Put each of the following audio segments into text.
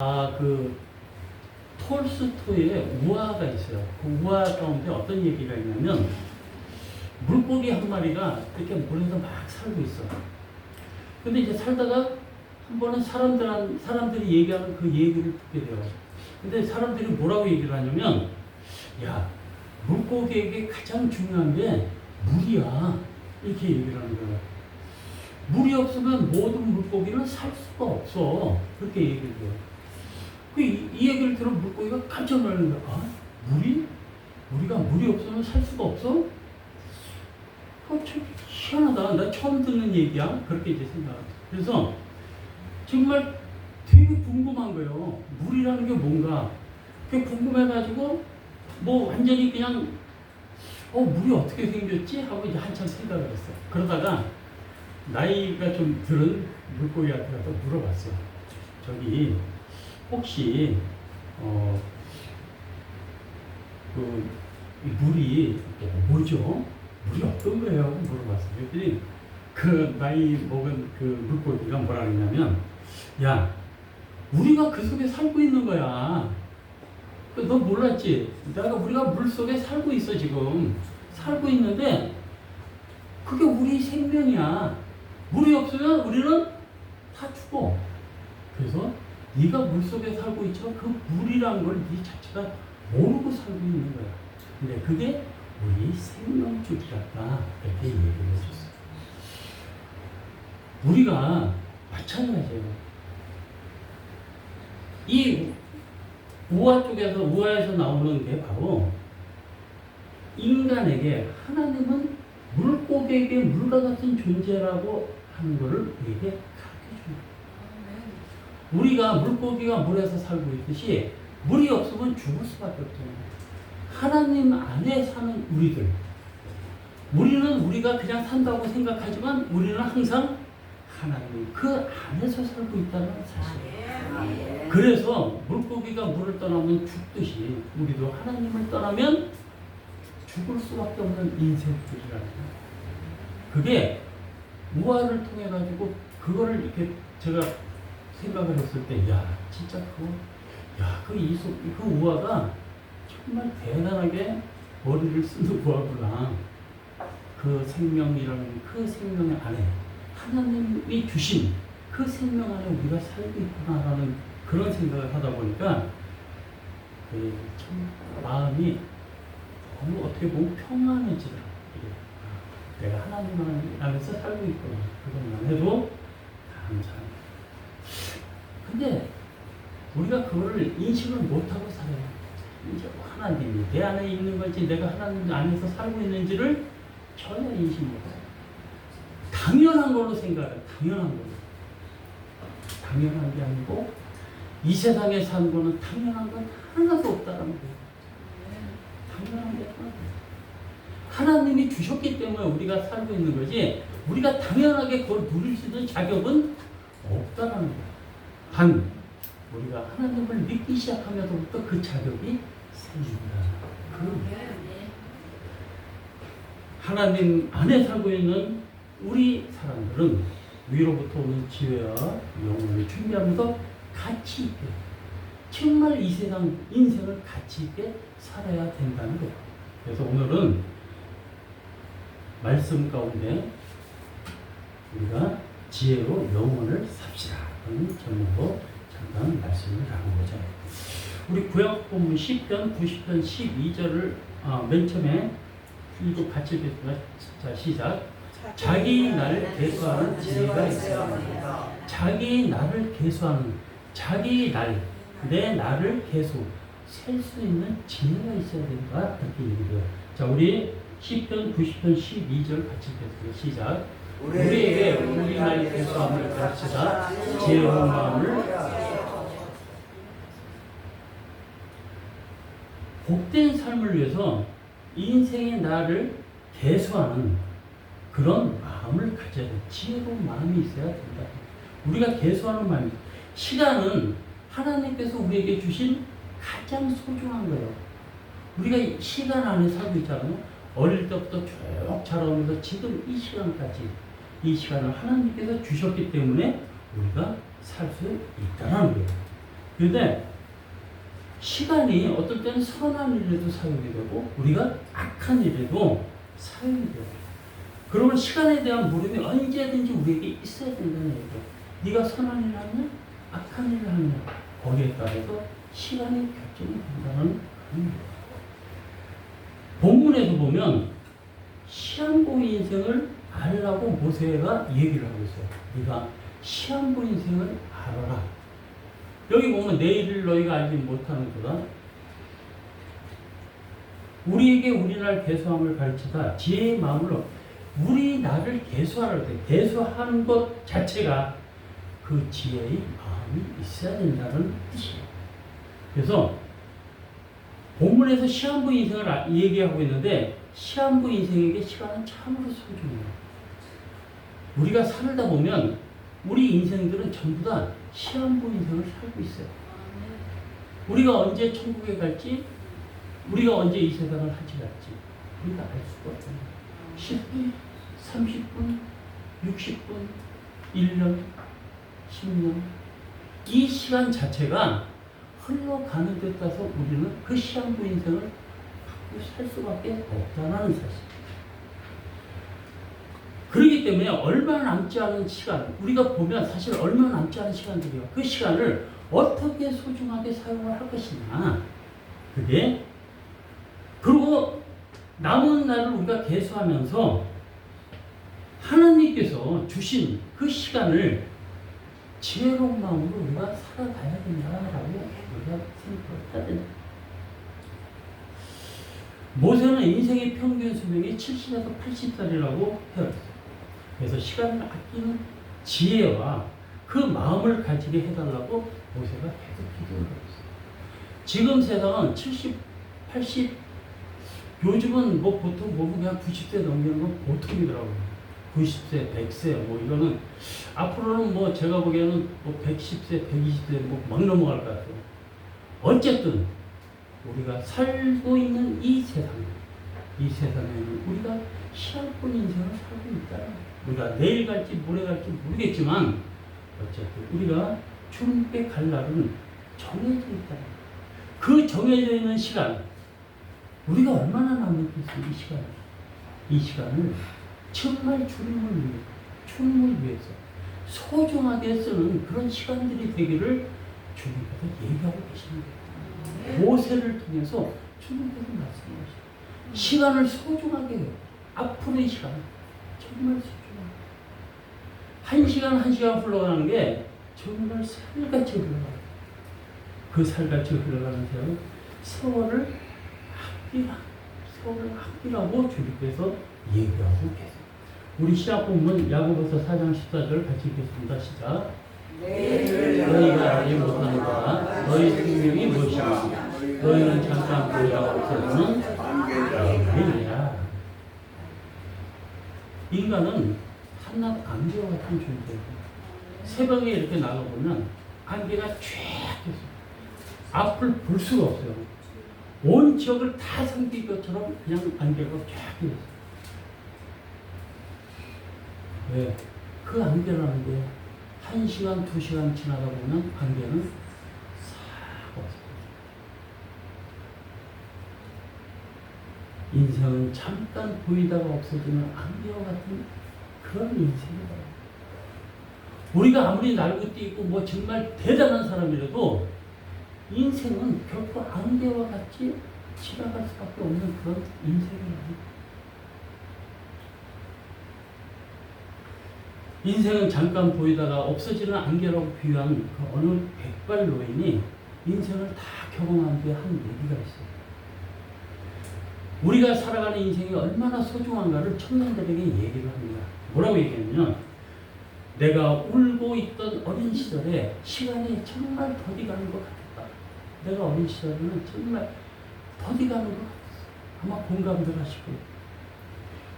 그 톨스토이의 우화가 있어요. 그 우화 가운데 어떤 얘기가 있냐면 물고기 한 마리가 이렇게 물에서 막 살고 있어. 근데 이제 살다가 한 번은 사람들이 얘기하는 그 얘기를 듣게 돼요. 근데 사람들이 뭐라고 얘기를 하냐면, 야, 물고기에게 가장 중요한 게 물이야. 이렇게 얘기를 하는 거야. 물이 없으면 모든 물고기는 살 수가 없어. 그렇게 얘기를 해요. 이 얘기를 들은 물고기가 깜짝 놀라는 거야. 아, 물이? 우리가 물이 없으면 살 수가 없어? 참 희한하다. 나 처음 듣는 얘기야. 그렇게 이제 생각해요. 그래서 정말 되게 궁금한 거예요. 물이라는 게 뭔가. 그게 궁금해가지고 뭐 완전히 그냥 물이 어떻게 생겼지? 하고 이제 한참 생각을 했어요. 그러다가 나이가 좀 들은 물고기한테 가서 물어봤어요. 저기 혹시 이 물이 뭐죠? 물이 어떤 거예요? 하고 물어봤어요. 그랬더니 그 나이 먹은 그 물고기가 뭐라 그러냐면, 야, 우리가 그 속에 살고 있는 거야. 너 몰랐지? 우리가 물 속에 살고 있어. 지금 살고 있는데 그게 우리 생명이야. 물이 없으면 우리는 다 죽어. 그래서 네가 물 속에 살고 있지만 그 물이란 걸 네 자체가 모르고 살고 있는 거야. 근데 그게 우리 생명줄이랄까, 이렇게 얘기를 해줬어요. 우리가 마찬가지예요. 이 우화에서 나오는 게 바로 인간에게 하나님은 물고기에게 물과 같은 존재라고 하는 것을 우리에게 가르쳐 줍니다. 우리가 물고기가 물에서 살고 있듯이 물이 없으면 죽을 수밖에 없잖아요. 하나님 안에 사는 우리는 우리가 그냥 산다고 생각하지만 우리는 항상 하나님 그 안에서 살고 있다는 사실이에요. 그래서 물고기가 물을 떠나면 죽듯이 우리도 하나님을 떠나면 죽을 수밖에 없는 인생들이라는 거예요. 그게 우화를 통해 가지고 그거를 이렇게 제가 생각을 했을 때, 야, 진짜 그 우화가 정말 대단하게 머리를 쓰는 우화구나. 그 생명이라는 그 생명 안에 하나님이 주신 그 생명 안에 우리가 살고 있구나라는 그런 생각을 하다 보니까 참 마음이 너무 어떻게 보면 평안해지더라고요. 내가 하나님 안에서 살고 있구나. 그것만 해도 감사합니다. 근데 우리가 그거를 인식을 못하고 살아요. 이제 하나님이 내 안에 있는 건지 내가 하나님 안에서 살고 있는지를 전혀 인식 못해요. 당연한 걸로 생각해요. 당연한 게 아니고 이 세상에 사는 거는 당연한 건 하나도 없다는 거예요. 당연한 게 하나도 없어요. 하나님이 주셨기 때문에 우리가 살고 있는 거지 우리가 당연하게 그걸 누릴 수 있는 자격은 없다는 거예요. 단 우리가 하나님을 믿기 시작하면서부터 그 자격이 생깁니다. 하나님 안에 살고 있는 우리 사람들은 위로부터 오는 지혜와 영혼을 준비하면서 가치 있게, 정말 이 세상 인생을 가치 있게 살아야 된다는 거예요. 그래서 오늘은 말씀 가운데 우리가 지혜로 영혼을 삽시다 하는 제목으로 잠깐 말씀을 나누고자 해요. 우리 구약 본문 10편 90편 12절을 맨 처음에 이거 같이 읽겠습니다. 자, 시작. 자기 나를 계수하는 지혜가 있어야 합니다. 자기 나를 계수하는, 자기 내 나를 계수 셀 수 있는 지혜가 있어야 된다. 이렇게 얘기해요. 자, 우리 10편 90편 12절 같이 읽겠습니다. 시작. 우리에게 우리 나를 계수함을 가르치다 지혜로운 마음을. 복된 삶을 위해서 인생의 나를 계수하는 그런 마음을 가져야 돼. 지혜로운 마음이 있어야 된다. 우리가 계수하는 마음이, 시간은 하나님께서 우리에게 주신 가장 소중한 거예요. 우리가 시간 안에 살고 있잖아요. 어릴 때부터 쭉 자라오면서 지금 이 시간까지, 이 시간을 하나님께서 주셨기 때문에 우리가 살 수 있다는 거예요. 그런데 시간이 어떨 때는 선한 일에도 사용이 되고 우리가 악한 일에도 사용이 돼요. 그러면 시간에 대한 물음이 언제든지 우리에게 있어야 된다는 얘기죠. 네가 선한 일을 하냐? 악한 일을 하냐? 거기에 따라서 시간이 결정이 된다는 의미예요. 본문에서 보면 시한부 인생을 알라고 모세가 얘기를 하고 있어요. 네가 시한부 인생을 알아라. 여기 보면 내일을 너희가 알지 못하는도다. 우리에게 우리날 계수함을 가르치다. 지혜의 마음으로 우리 나를 계수하라. 계수하는 것 자체가 그 지혜의 마음이 있어야 된다는 뜻이에요. 그래서 본문에서 시한부 인생을 얘기하고 있는데 시한부 인생에게 시간은 참으로 소중해요. 우리가 살다 보면 우리 인생들은 전부 다 시한부 인생을 살고 있어요. 우리가 언제 천국에 갈지, 우리가 언제 이 세상을 하지갈지 우리가 알 수가 없어요. 10분, 30분, 60분, 1년, 10년 이 시간 자체가 흘러가는 데 따라서 우리는 그 시한부 인생을 갖고 살 수밖에 없다는 사실. 그렇기 때문에 얼마 남지 않은 시간, 우리가 보면 사실 얼마 남지 않은 시간들이요. 그 시간을 어떻게 소중하게 사용을 할 것이냐. 그게 그리고 남은 날을 우리가 계수하면서 하나님께서 주신 그 시간을 지혜로운 마음으로 우리가 살아가야 된다라고 우리가 생각을 해야 된다. 모세는 인생의 평균 수명이 70에서 80살이라고 해왔어요. 그래서 시간을 아끼는 지혜와 그 마음을 가지게 해달라고 모세가 계속 기도를 하고 있어요. 지금 세상은 70, 80, 요즘은 뭐 보통 보면 그냥 90세 넘기는 건 보통이더라고요. 90세, 100세, 뭐 이거는 앞으로는 뭐 제가 보기에는 뭐 110세, 120세 뭐 막 넘어갈 것 같아요. 어쨌든 우리가 살고 있는 이 세상에는 우리가 시한부 인생을 살고 있다. 우리가 내일 갈지 모레 갈지 모르겠지만 어쨌든 우리가 주님께 갈 날은 정해져 있다. 그 정해져 있는 시간, 우리가 얼마나 남았겠어요? 이 시간을 정말 주님을 위해서 소중하게 쓰는 그런 시간들이 되기를 주님께서 얘기하고 계시는 거예요. 모세를 통해서 주님께서 말씀하시죠. 시간을 소중하게 해요. 앞으로의 시간 정말 소중하게. 한 시간 흘러가는 게 정말 살같이 흘러가요. 그 살같이 흘러가는 세월을 아끼라고 주님께서 얘기하고 계세요. 우리 시작 본문 야고보서 4장 14절 같이 읽겠습니다. 시작. 너희가 알지 못하는 바가 너희 생명이 무엇이냐? 너희는 잠깐 보이다가 없어지는 안개니라. 인간은 한낱 안개와 같은 존재예요. 새벽에 이렇게 나가보면 안개가 쫙 있어요. 앞을 볼 수가 없어요. 온 지역을 다 삼킬 것처럼 그냥 안개가 쫙 있어요. 왜? 그 안개라는 게 1시간, 2시간 지나다 보면 안개는 싹 없어요. 인생은 잠깐 보이다가 없어지는 안개와 같은 그런 인생이다. 우리가 아무리 날고 뛰고 뭐 정말 대단한 사람이라도 인생은 결코 안개와 같이 지나갈 수밖에 없는 그런 인생이에요. 인생은 잠깐 보이다가 없어지는 안개라고 비유한 그 어느 백발 노인이 인생을 다 경험한 뒤에 한 얘기가 있어요. 우리가 살아가는 인생이 얼마나 소중한가를 청년들에게 얘기를 합니다. 뭐라고 얘기하냐면 내가 울고 있던 어린 시절에 시간이 정말 더디 가는 것 같았다. 내가 어린 시절에는 정말 더디 가는 것 같았어. 아마 공감들 하실 거예요.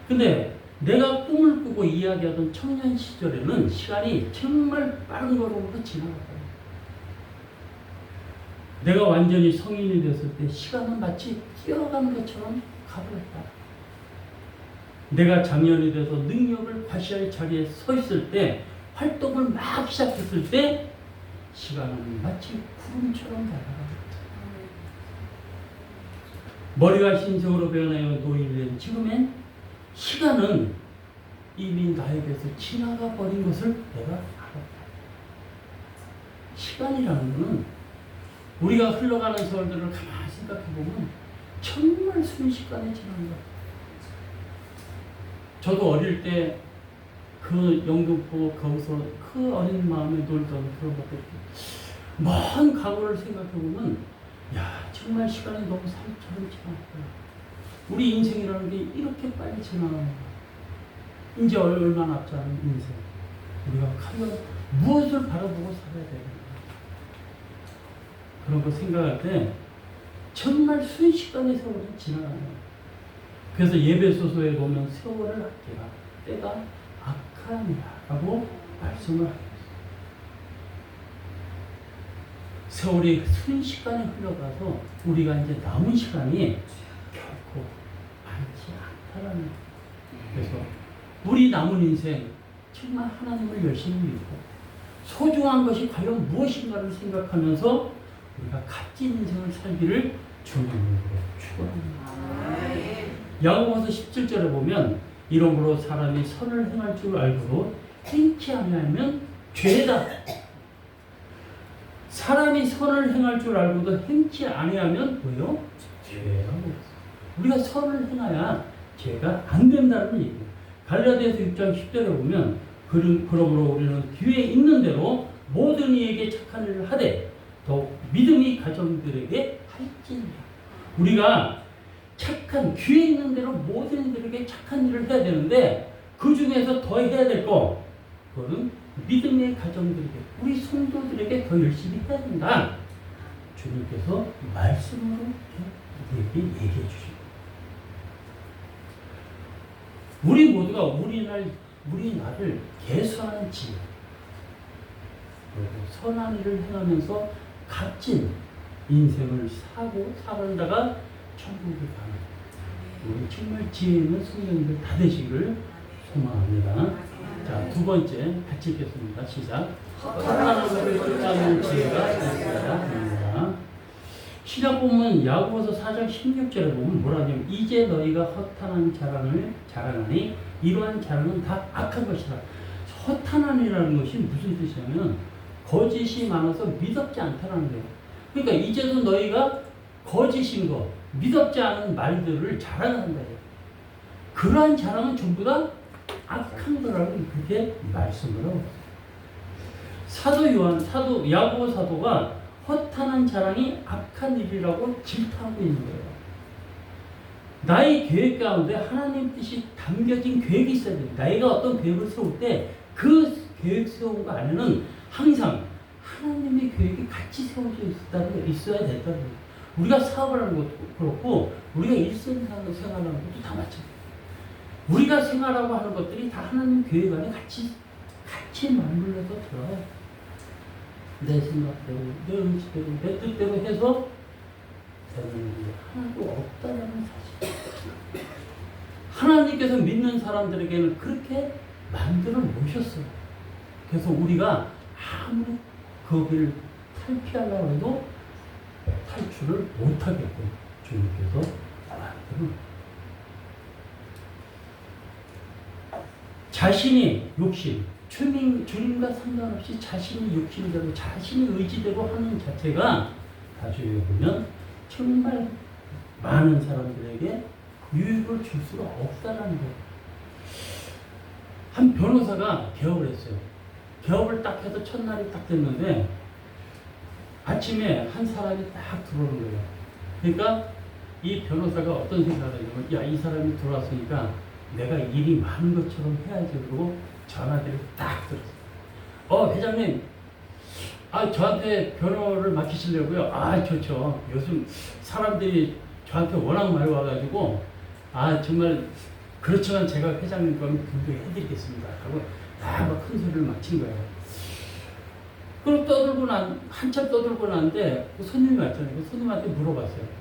근데 내가 꿈을 꾸고 이야기하던 청년 시절에는 시간이 정말 빠른 걸음으로 지나갔다. 내가 완전히 성인이 됐을 때 시간은 마치 뛰어가는 것처럼 가버렸다. 내가 장년이 돼서 능력을 과시할 자리에 서 있을 때 활동을 막 시작했을 때 시간은 마치 구름처럼 다가갑니다. 머리가 흰색으로 변하여 노인된 지금엔 시간은 이미 나에게서 지나가 버린 것을 내가 알았다. 시간이라는 것은 우리가 흘러가는 세월들을 가만히 생각해 보면 정말 순식간에 지나는 거야. 저도 어릴 때 그 영등포 거기서 그 어린 마음에 놀던 그런 것들 먼 과거를 생각해 보면 야 정말 시간이 너무 삶처럼 지나갔구나. 우리 인생이라는 게 이렇게 빨리 지나가는 거야. 이제 얼마 남지 않은 인생 우리가 과연 무엇을 바라보고 살아야 되는가. 그런 거 생각할 때 정말 순식간에 세월이 지나가는 거야. 그래서 예배소서에 보면 세월을 아끼라 때가 악하니라고 말씀을 하고 있어요. 세월이 순식간에 흘러가서 우리가 이제 남은 시간이 결코 많지 않다라는 거예요. 그래서 우리 남은 인생 정말 하나님을 열심히 믿고 소중한 것이 과연 무엇인가를 생각하면서 우리가 값진 인생을 살기를 주님으로 축원합니다. 야고보서 17절에 보면 이러므로 사람이 선을 행할 줄 알고도 행치 아니하면 죄다. 사람이 선을 행할 줄 알고도 행치 아니하면 뭐요? 죄라고. 우리가 선을 행해야 죄가 안 된다는 얘기예요. 갈라디아서 6장 10절에 보면 그러므로 우리는 기회 있는 대로 모든 이에게 착한 일을 하되 더욱 믿음이 가정들에게 할지니라. 우리가 착한 기회 있는 대로 모든 이들에게 착한 일을 해야 되는데 그 중에서 더 해야 될 거 그거는 믿음의 가정들에게 우리 성도들에게 더 열심히 해야 된다. 주님께서 말씀으로 우리에게 얘기해 주시고 우리 모두가 우리 나를 개수하는 지 그리고 선한 일을 행하면서 값진 인생을 살다가 천국에 가는 우리 정말 지혜 있는 성령들 다 되시기를 소망합니다. 자, 두 번째 같이 읽겠습니다. 시작. 선한 것을 쫓아가는 지혜가 있어야. 신약 본문 야고보서 4장 16절에 보면 뭐라냐면 이제 너희가 허탄한 자랑을 자랑하니 이러한 자랑은 다 악한 것이다. 허탄한이라는 것이 무슨 뜻이냐면 거짓이 많아서 미덥지 않다는 거예요. 그러니까 이제도 너희가 거짓인 거, 미덥지 않은 말들을 자랑한다. 그러한 자랑은 전부 다 악한 거라고 그렇게 말씀을 하고 있어요. 야고보 사도가 허탄한 자랑이 악한 일이라고 질타하고 있는 거예요. 나의 계획 가운데 하나님 뜻이 담겨진 계획이 있어야 돼요. 나이가 어떤 계획을 세울 때 그 계획 세운 거 안에는 항상 하나님의 계획이 같이 세워져 있어야 된다는 거예요. 우리가 사업을 하는 것도 그렇고 우리가 일생생활을 생활하는 것도 다 마찬가지예요. 우리가 생활하고 하는 것들이 다 하나님 계획 안에 같이 맞물려서 들어요. 내 생각대로, 내 의지대로, 내 뜻대로 해서 되는 일이 하나도 없다는 사실. 하나님께서 믿는 사람들에게는 그렇게 만들어 놓으셨어요. 그래서 우리가 아무리 거기를 탈피하려고 해도 탈출을 못하게끔 주님께서 만들어 자신이 욕심, 주님과 상관없이 자신이 욕심대로 자신이 의지대로 하는 자체가 나중에 보면 정말 많은 사람들에게 유익을 줄 수가 없다는 거예요. 한 변호사가 개업을 했어요. 개업을 딱 해서 첫날이 딱 됐는데 아침에 한 사람이 딱 들어오는 거예요. 그러니까 이 변호사가 어떤 생각을 하냐면 야, 이 사람이 들어왔으니까 내가 일이 많은 것처럼 해야지. 그러고 전화기를 딱 들었어요. 회장님, 저한테 변호를 맡기시려고요? 좋죠. 요즘 사람들이 저한테 워낙 많이 와가지고 정말 그렇지만 제가 회장님과 분명히 해드리겠습니다. 하고 막 큰 소리를 막 친 거예요. 그리고 한참 떠들고 나는데 그 손님이 왔잖아요. 그 손님한테 물어봤어요.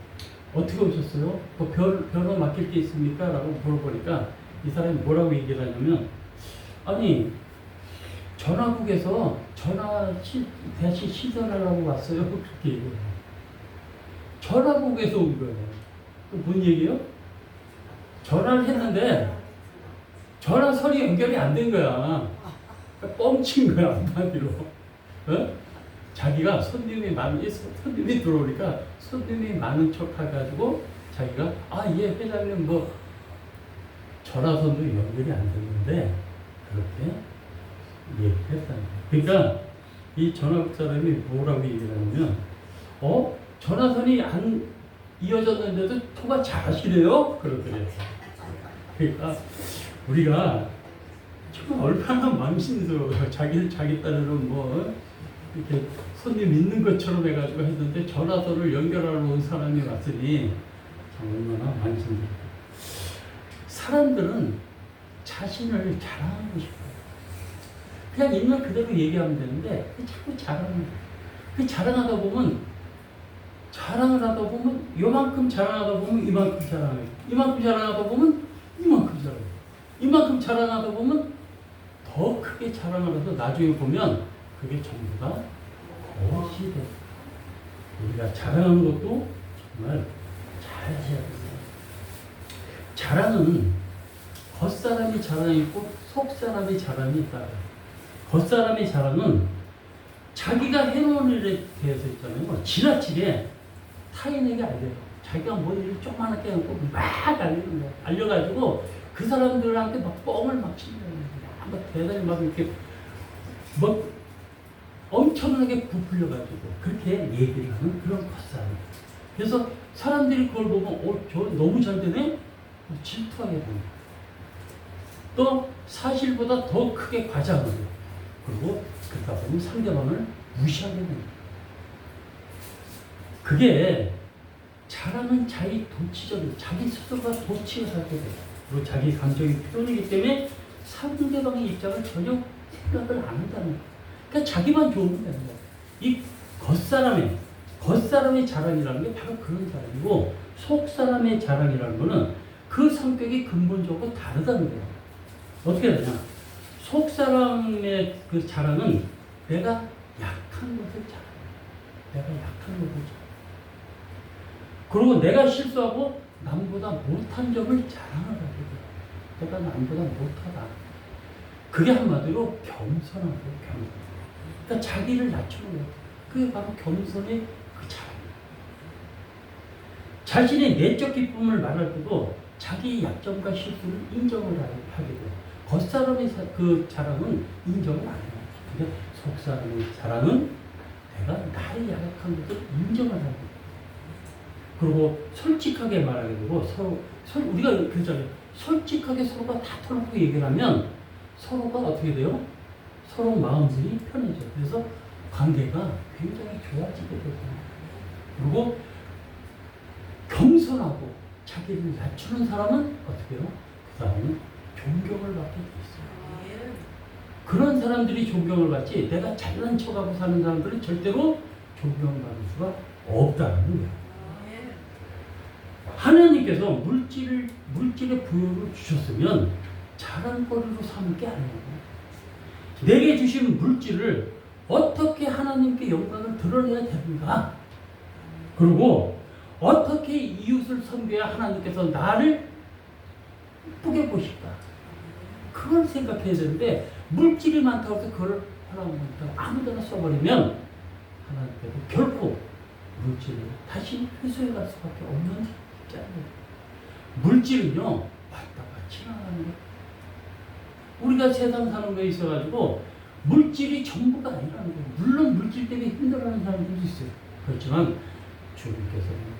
어떻게 오셨어요? 변호 맡길 게 있습니까? 라고 물어보니까 이 사람이 뭐라고 얘기를 하냐면 전화국에서 대신 시전하려고 왔어요. 그렇게 얘기해요. 전화국에서 온 거예요. 뭔 얘기예요? 전화를 했는데 전화선이 연결이 안 된 거야. 뻥친 거야, 한마디로. 어? 자기가 손님이 들어오니까 손님이 많은 척 해가지고 자기가 예, 회장님 뭐 전화선도 연결이 안 됐는데 그렇게 얘기했다는 거예요. 그러니까 이 전화국 사람이 뭐라고 얘기를 하냐면 전화선이 안 이어졌는데도 통화 잘하시네요? 그러더래요. 그러니까 우리가 정말 얼마나 망신스러워요. 자기 딴에는 뭐 이렇게 손님 있는 것처럼 해가지고 했는데 전화선을 연결하러 온 사람이 왔으니 얼마나 망신스러워요. 사람들은 자신을 자랑하고 싶어요. 그냥 있는 그대로 얘기하면 되는데 자꾸 자랑을 해요. 그 자랑을 하다 보면 요만큼 자랑하다 보면 이만큼 자랑해요. 이만큼 자랑하다 보면 이만큼 자랑해요. 이만큼 자랑하다 보면 더 크게 자랑을 해서 나중에 보면 그게 전부 다 것이 돼요. 우리가 자랑하는 것도 정말 잘 해야 돼요. 자랑은 겉사람이 자랑이 있고 속사람이 자랑이 있다. 겉사람의 자랑은 자기가 해놓은 일에 대해서 있잖아요. 지나치게 타인에게 알려요. 자기가 뭔 일을 조그맣게 해놓고 막 알리는 거야. 알려가지고 그 사람들한테 막 뻥을 막 치는 거야. 막 대단히 막 이렇게 막 엄청나게 부풀려가지고 그렇게 얘기를 하는 그런 겉사람. 그래서 사람들이 그걸 보면 저 너무 잘 되네? 질투하게 됩니다. 또 사실보다 더 크게 과장을 해요. 그리고 그러다 보면 상대방을 무시하게 됩니다. 그게 자랑은 자기 도치적이고 자기 스스로가 도치에 살게 돼요. 그리고 자기 감정이 표현이기 때문에 상대방의 입장을 전혀 생각을 안 한다는 거예요. 그러니까 자기만 좋으면 되는 거예요. 이 겉사람의 자랑이라는 게 바로 그런 자랑이고 속사람의 자랑이라는 거는 그 성격이 근본적으로 다르다는 거예요. 어떻게 되냐? 속사람의 그 자랑은 내가 약한 것을 자랑해요. 내가 약한 것을 자랑해요. 그리고 내가 실수하고 남보다 못한 점을 자랑을 하게 돼요. 내가 남보다 못하다. 그게 한마디로 겸손한 거예요. 겸손. 그러니까 자기를 낮추는 거예요. 그게 바로 겸손의 그 자랑이에요. 자신의 내적 기쁨을 말할 때도 자기 약점과 실수를 인정을 하게 돼요. 겉사람의 그 자랑은 인정을 안 해요. 근데 속사람의 자랑은 내가 나의 약한 것을 인정을 하는 거예요. 그리고 솔직하게 말하게 되고 우리가 그러잖아요. 솔직하게 서로가 다 털어놓고 얘기를 하면 서로가 어떻게 돼요? 서로 마음들이 편해져요. 그래서 관계가 굉장히 좋아지게 되고 그리고 겸손하고 자기를 낮추는 사람은 어떻게 해요? 그 사람은 존경을 받게 돼 있어요. 그런 사람들이 존경을 받지 내가 잘난 척하고 사는 사람들은 절대로 존경받을 수가 없다는 거예요. 하나님께서 물질의 부여를 주셨으면 자랑거리로 삼을 게 아니에요. 내게 주신 물질을 어떻게 하나님께 영광을 드러내야 되는가? 그리고 어떻게 이웃을 섬겨야 하나님께서 나를 예쁘게 보실까? 그걸 생각해야 되는데 물질이 많다고 해서 그걸 하나님한테 아무데나 써버리면 하나님께서 결코 물질을 다시 회수해 갈 수밖에 없는 짜요. 물질은요 왔다가 지나가는 거예요. 우리가 세상 사는 거에 있어가지고 물질이 전부가 아니라는 거예요. 물론 물질 때문에 힘들어하는 사람들도 있어요. 그렇지만 주님께서는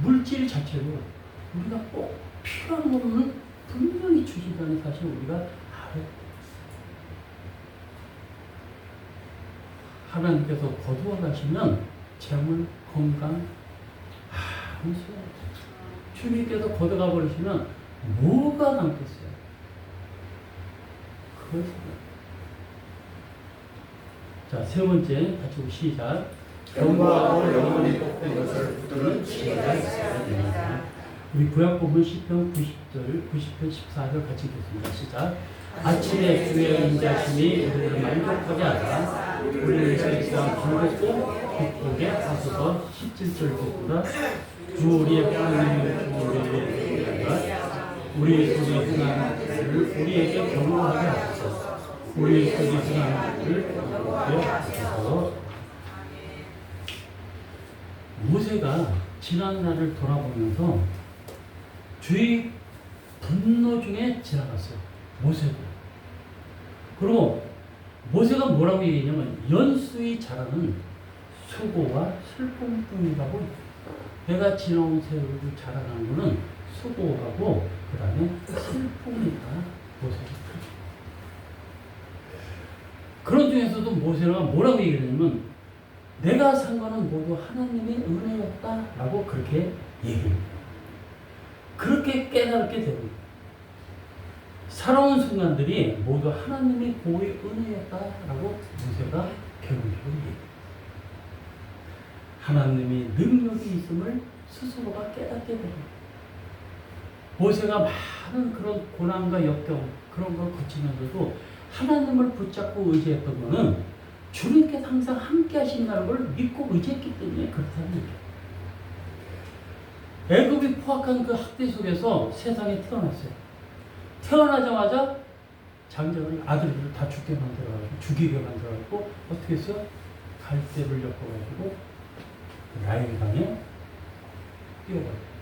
물질 자체로 우리가 꼭 필요한 것은 분명히 주신다는 사실을 우리가 알아요. 하나님께서 거두어 가시면 재물, 건강 아무 소용 없어요. 주님께서 걷어가 버리시면 뭐가 남겠어요? 그걸 자, 세 번째 같이 시작. 영광으로 영원히 복된 것을 붙드는 지혜가 있어야 됩니다. 우리 구약본문 10편 90절, 90편 14절 같이 읽겠습니다. 시작. 아침에 주의 인자심이 우리를 만족하게 하라. 우리 인생에 대한 반갑고 기쁘게 하소서. 17절부터 주 우리의 하나님을 우리에게 우리 속에 하나님을 우리에게 경고하게 하소서. 우리 속에 하나님을 경고하게 하소서. 모세가 지난 날을 돌아보면서 주의 분노 중에 지나갔어요. 모세도. 그리고 모세가 뭐라고 얘기했냐면 연수이 자라는 수고와 슬픔뿐이라고. 내가 지나온 세월을 자라나는 것은 수고하고 그 다음에 슬픔이다. 모세가. 그런 중에서도 모세가 뭐라고 얘기했냐면 내가 산 거는 모두 하나님의 은혜였다라고 그렇게 얘기해요. 그렇게 깨닫게 되고 살아온 순간들이 모두 하나님의 고의 은혜였다라고 모세가 결론적으로 얘기해요. 하나님의 능력이 있음을 스스로가 깨닫게 됩니다. 모세가 많은 그런 고난과 역경 그런 걸 거치면서도 하나님을 붙잡고 의지했던 것은 주님께서 항상 함께 하신다는 걸 믿고 의지했기 때문에 그렇다는 얘기예요. 애굽이 포악한 그 학대 속에서 세상에 태어났어요. 태어나자마자 장자를 아들들을 다 죽게 만들어가지고 죽이게 만들어가지고 어떻게 했어요? 갈대를 엮어가지고 나일강에 띄워버리고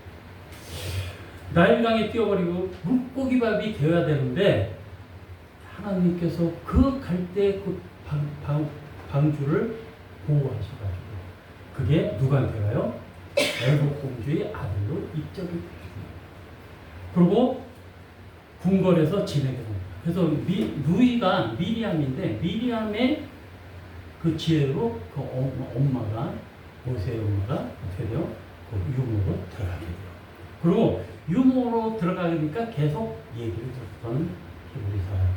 나일강에 띄워버리고 물고기밥이 되어야 되는데 하나님께서 그 갈대 그 방주를 보호하셔가지고 그게 누구한테 가요? 애국 공주의 아들로 입적이 됩니다. 그리고 궁궐에서 지내게 됩니다. 그래서 누이가 미리암인데 미리암의 그 지혜로 그 엄마가 모세의 엄마가 어떻게 돼요? 그 유모로 들어가게 돼요. 그리고 유모로 들어가니까 계속 얘기를 듣던 우리 사람.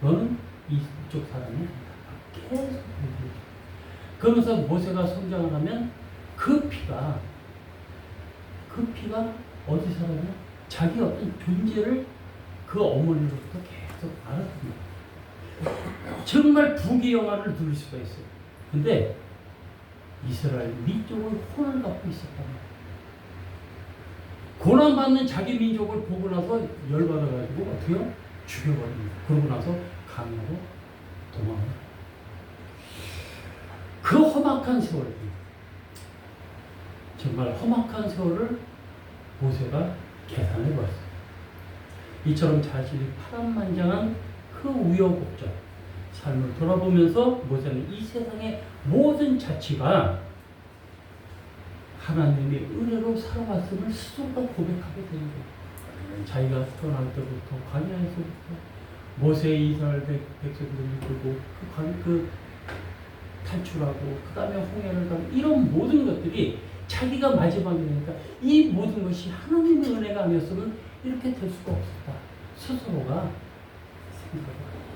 너는 이쪽 사람이 계속 얘기를. 그러면서 모세가 성장을 하면 그 피가 어디서 나냐? 자기 어떤 존재를 그 어머니로부터 계속 알아줍니다. 정말 부귀영화를 누릴 수가 있어요. 근데 이스라엘 민족의 혼을 갖고 있었단 말이에요. 고난받는 자기 민족을 보고 나서 열받아가지고 어떻게 해요? 죽여버립니다. 그러고 나서 강으로 도망을. 그 험악한 세월이 정말 험악한 세월을 모세가 계산해 보았어요. 이처럼 자신이 파란만장한 그 우여곡절 삶을 돌아보면서 모세는 이 세상의 모든 자치가 하나님의 은혜로 살아왔음을 스스로가 고백하게 되는 거예요. 자기가 태어날 때부터 광야에서부터 모세의 이스라엘 백성들이 이끌고 그 탈출하고 그 다음에 홍해를 가고 이런 모든 것들이 자기가 마지막에 되니까 이 모든 것이 하나님의 은혜가 아니었으면 이렇게 될 수가 없었다. 스스로가 생각을 합니다.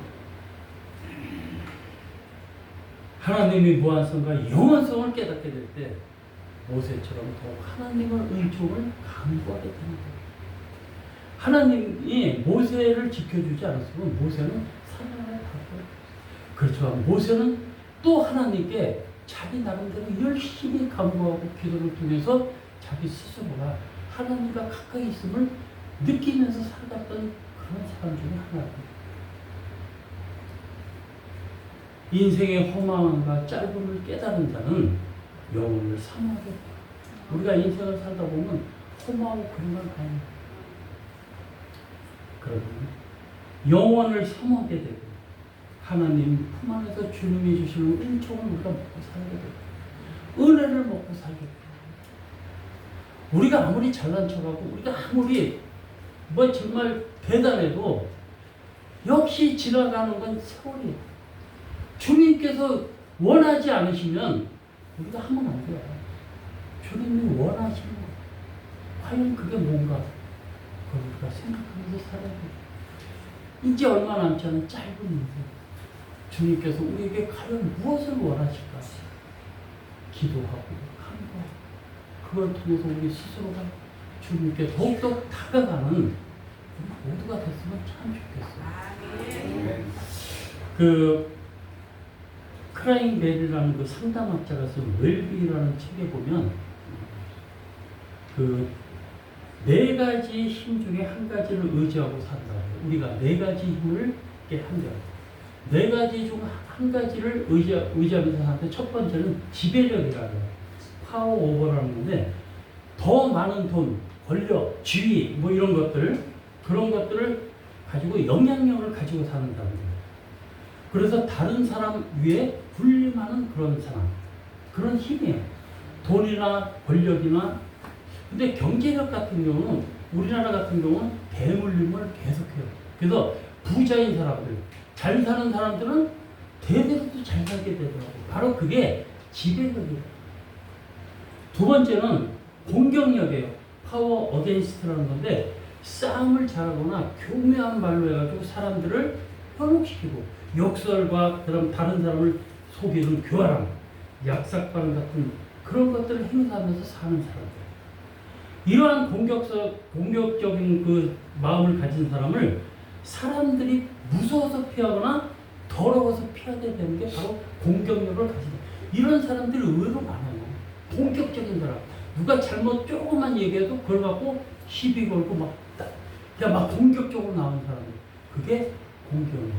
하나님의 무한성과 영원성을 깨닫게 될 때 모세처럼 더욱 하나님의 은총을 강구하게 되는 거예요. 하나님이 모세를 지켜주지 않았으면 모세는 사냥을 받고 그렇지만 모세는 또 하나님께 자기 나름대로 열심히 간구하고 기도를 통해서 자기 스스로가 하나님과 가까이 있음을 느끼면서 살았던 그런 사람 중에 하나입니다. 인생의 허망과 짧음을 깨달은 자는 영혼을 사모하게 돼요. 우리가 인생을 살다 보면 허무하고 그런 건 아닙니다. 그러면 영혼을 사모하게 되고 하나님 품 안에서 주님이 주시는 은총을 우리가 먹고 살게 되고 은혜를 먹고 살게 되고 우리가 아무리 잘난 척하고 우리가 아무리 뭐 정말 대단해도 역시 지나가는 건 세월이에요. 주님께서 원하지 않으시면 우리가 하면 안 돼요. 주님이 원하시는 거 과연 그게 뭔가 그걸 우리가 생각하면서 살아야 돼요. 이제 얼마 남지 않은 짧은 인생 주님께서 우리에게 과연 무엇을 원하실까? 기도하고 간구하고 그걸 통해서 우리 스스로가 주님께 더욱더 다가가는 모두가 됐으면 참 좋겠어요. 아멘. 그 크라잉 벨이라는 그 상담학자가 쓴 웰비라는 책에 보면 그 네 가지 힘 중에 한 가지를 의지하고 산다. 우리가 네 가지 힘을 이렇게 한다. 네 가지 중 한 가지를 의지하면서 사는데 첫 번째는 지배력이라고 해요. 파워 오버라는 건데 더 많은 돈, 권력, 지위 뭐 이런 것들 그런 것들을 가지고 영향력을 가지고 사는 사람들. 그래서 다른 사람 위에 군림하는 그런 사람. 그런 힘이에요. 돈이나 권력이나 근데 경제력 같은 경우는 우리나라 같은 경우는 대물림을 계속해요. 그래서 부자인 사람들, 잘 사는 사람들은 대대로 또 잘 살게 되더라고요. 바로 그게 지배력이에요. 두 번째는 공격력이에요. 파워 어게인스트라는 건데 싸움을 잘하거나 교묘한 말로 해가지고 사람들을 현혹시키고 역설과 그다음 다른 사람을 속이는 교활함, 약삭반 같은 그런 것들을 행사하면서 사는 사람들. 이러한 공격적인 그 마음을 가진 사람을 사람들이 무서워서 피하거나 더러워서 피하게 되는 게 바로 공격력을 가진 이런 사람들이 의외로 많아요. 공격적인 사람. 누가 잘못 조금만 얘기해도 그걸 갖고 시비 걸고 그냥 막 공격적으로 나오는 사람들. 그게 공격력.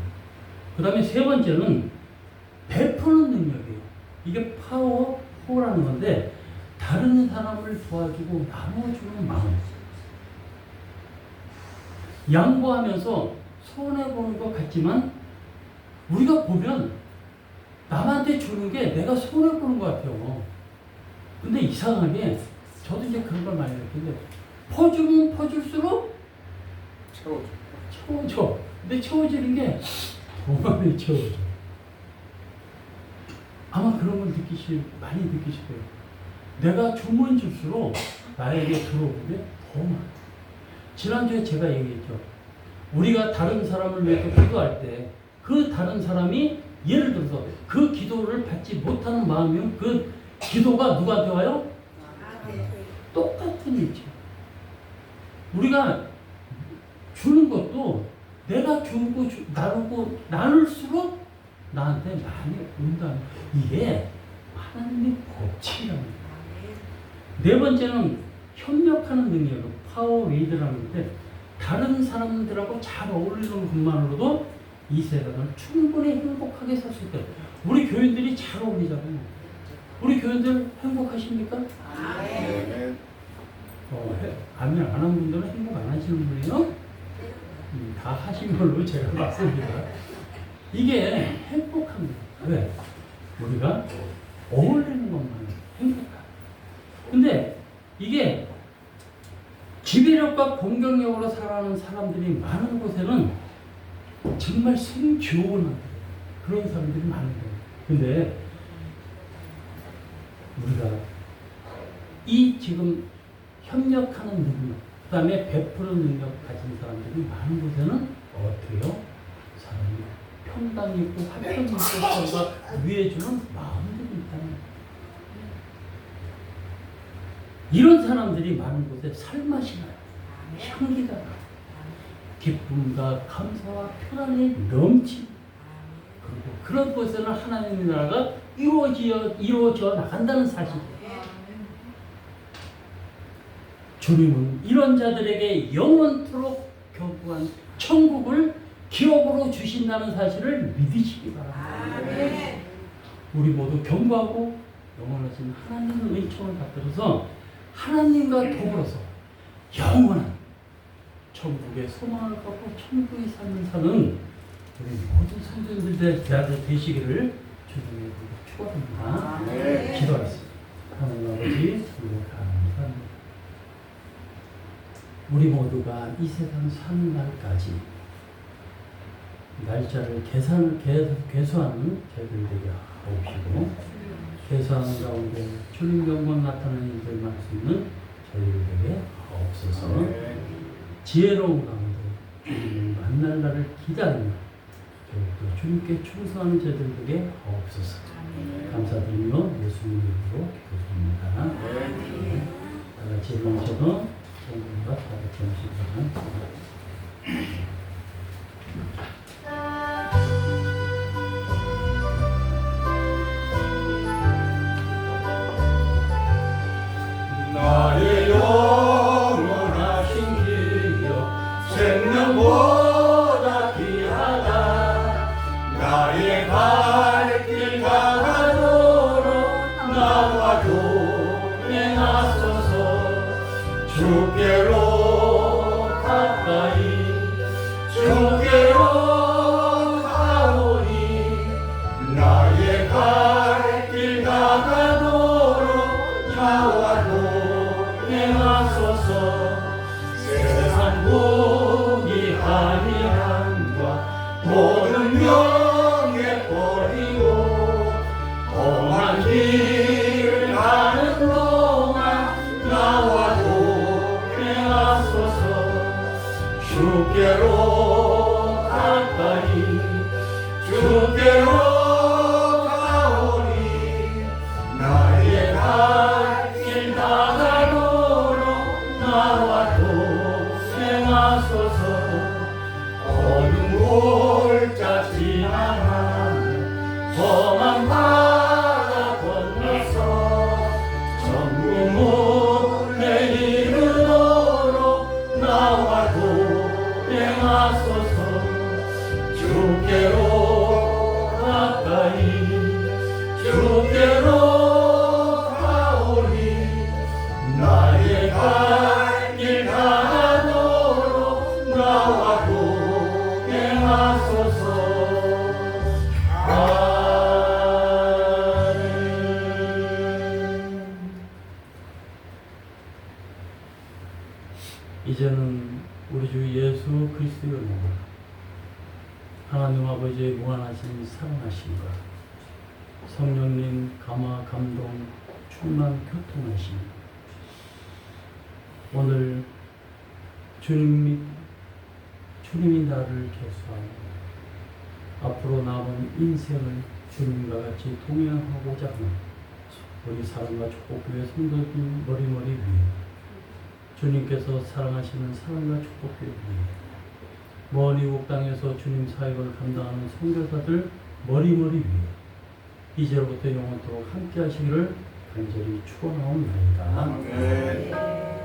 그 다음에 세 번째는 베푸는 능력이에요. 이게 파워라는 건데 다른 사람을 도와주고 나눠주는 마음. 양보하면서 손해보는 것 같지만 우리가 보면 남한테 주는 게 내가 손해보는 것 같아요. 근데 이상하게 저도 이제 그런 걸 많이 느끼는데 퍼주면 퍼줄수록 채워줘. 근데 채워지는 게 더 많이 채워져. 아마 그런 걸 많이 느끼실 거예요. 내가 주면 줄수록 나에게 들어오는 게 더 많아. 지난주에 제가 얘기했죠. 우리가 다른 사람을 위해서 기도할 때 그 다른 사람이 예를 들어서 그 기도를 받지 못하는 마음이면 그 기도가 누구한테 와요? 똑같은 일이죠. 우리가 주는 것도 내가 주고 나누고 나눌수록 나한테 많이 온다. 이게 하나님의 법칙이라는 거예요. 네 번째는 협력하는 능력, 파워 리드라는 건데 다른 사람들하고 잘 어울리는 것만으로도 이 세상을 충분히 행복하게 살 수 있다. 우리 교인들이 잘 어울리잖아요. 우리 교인들 행복하십니까? 아멘. 아멘 안 하는 분들은 행복 안 하시는 분이요? 다 하신 걸로 제가 봤습니다. 이게 행복합니다. 왜? 우리가 어울리는 것만 행복하다. 근데 이게 지배력과 공격력으로 살아가는 사람들이 많은 곳에는 정말 생교훈한 그런 사람들이 많은 거예요. 근데 우리가 이 지금 협력하는 능력, 그 다음에 베푸는 능력 가진 사람들이 많은 곳에는 어때요? 사람이 평강 있고 화평 있고 서로가 위해주는 마음들이 있다는 거예요. 이런 사람들이 많은 곳에 살맛이 나요. 향기가 나요. 기쁨과 감사와 평안이 넘치고 그리고 그런 곳에는 하나님의 나라가 이루어져 나간다는 사실이에요. 주님은 이런 자들에게 영원토록 견고한 천국을 기업으로 주신다는 사실을 믿으시기 바랍니다. 우리 모두 견고하고 영원하신 하나님의 은총을 받들어서 하나님과 더불어서 영원한 천국의 소망을 갖고 천국의 삶을 사는 우리 모든 성도님들 되시기를 주님의 이름으로 축원합니다. 기도하겠습니다. 하나님 아버지 감사합니다. 우리 모두가 이 세상 사는 날까지 날짜를 계수하는 저희들 되게 하옵시고 계수하는 가운데 주님 영광 나타나는 일들만 할 수 있는 저희들에게 하옵소서. 지혜로운 가운데 주님을 만날 날을 기다리며 또 주님께 충성하는 저희들에게 하옵소서. 감사드리며 예수님 이름으로 기도드립니다. 다 같이 일어나셔서 성도님과 다 같이 하시기 바랍니다. 나의 영원하신 기여 생명보다 귀하다. 나의 발길 가도록 나와 동행하소서. 주께로 가까이 주께로 가오니 나의 발길 가도록 나와 동행하소서. 세상 복이 아니함과 모든 명예 버리고 험한 길을 가는 동안 나와 동행하소서. 주께로 가까이 주께로 가오니 나의 발길 다가도록 나와 동행하소서. 어둠 골짜 지나가며 험한 바다 건너서 천국 문에 이르도록 나와 동행하소서. 주께로 가까이 주께로 가오니 나의 발길 가도록 나와 동행하소서. 아멘. 이제는 우리 주 예수 그리스도의 은혜와 하나님 아버지의 무한하신 사랑하심과 성령님 감화 감동 충만 교통하심 오늘 주님이 나를 계수하여 앞으로 남은 인생을 주님과 같이 동행하고자 하는 우리 사랑과 축복교회 성도들 머리머리 위에 주님께서 사랑하시는 사랑과 축복교회 위에 먼 이국 땅에서 주님 사역을 감당하는 선교사들 머리머리 위에 이제로부터 영원토록 함께 하시기를 간절히 축원하옵나이다. 아멘.